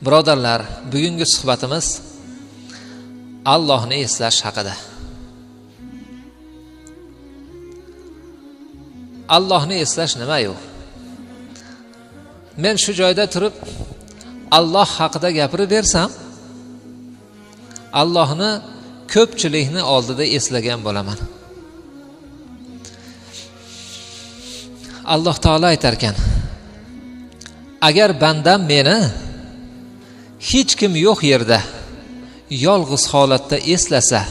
Birodarlar, bugungi suhbatimiz Allohni eslash haqida. Allohni eslash nima-yu? Men shu joyda turib Alloh haqida gapirib bersam, Allohni ko'pchilikni oldida eslagan bo'laman. Alloh taolo aytar ekan: agar bandam meni hech kim yo'q yerda yolg'iz holatda eslasa,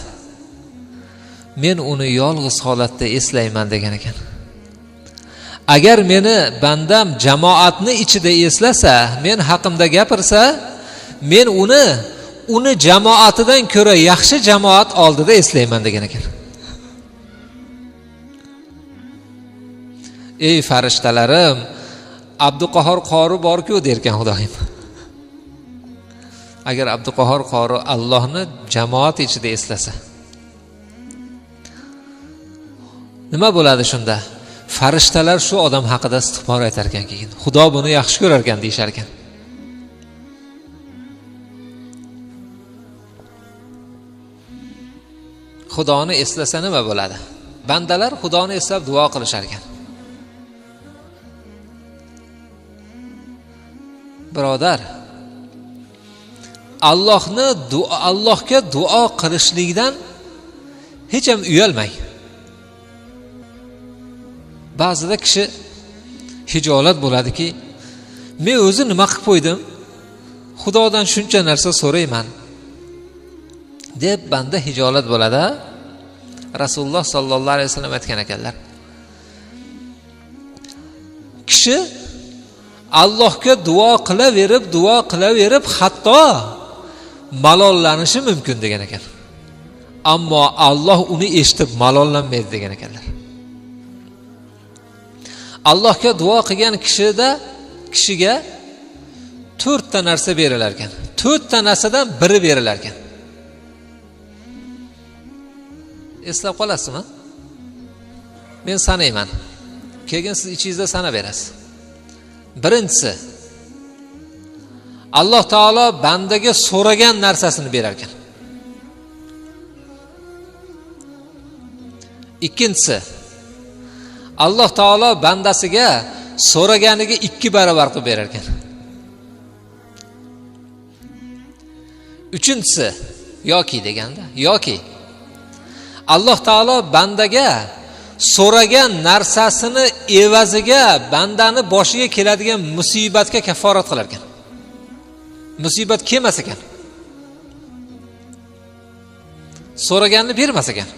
men uni yolg'iz holatda eslayman degan ekan. Agar meni bandam jamoatni ichida eslasa, men haqimda gapirsa, men uni jamoatidan ko'ra yaxshi jamoat oldida eslayman degan ekan. Ey farishtalarim, Abduqahhor qori bor-ku derkan Xudoyim. Agar Abduqahhor qori Allohni jamoat ichida eslasa, nima bo'ladi shunda? Farishtalar shu odam haqida istig'for aytar ekan, keyin Xudo buni yaxshi ko'rar ekan deyshar ekan. Xudoni eslasa nima bo'ladi? Bandalar Xudoni eslab duo qilishar ekan. Birodar, Allohga duo qilishlikdan hech ham uyalmang. Ba'zida kishi hijolat bo'ladiki, men o'zi nima qilib qo'ydim? Xudodan shuncha narsa so'rayman deb banda hijolat bo'ladi. Rasululloh sallallohu alayhi vasallam aytgan ekanlar: kishi Allohga duo qilaverib hatto malollanishi mumkin degan ekan. Ammo Alloh uni eshitib malollanmaydi degan ekanlar. Allohga duo qilgan kishiga 4 ta narsa berilar ekan. 4 ta narsadan biri berilar ekan. Eslab qolasizmi? Men sanayman. Keyin siz ichingizda sanab berasiz. Birinchisi, Alloh taolo bandaga so'ragan narsasini berar ekan. Ikkinchisi, Alloh taolo bandasiga so'raganiga 2 barobar qilib berar ekan. Uchinchisi, yoki Alloh taolo bandaga so'ragan narsasini evaziga bandani boshiga keladigan musibatga kafforat qilar ekan. Musibat kelmas ekan. So'raganni bermas ekan.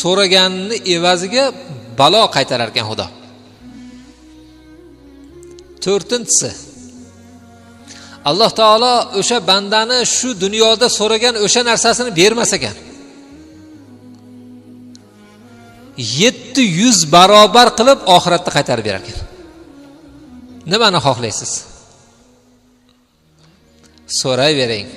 So'raganni evaziga balo qaytarar ekan Xudo. To'rtinchisi, Alloh taolo o'sha bandani shu dunyoda so'ragan o'sha narsasini bermas ekan. 700 barobar qilib oxiratda qaytarib berar ekan. Nimani xohlaysiz? So'rayvering.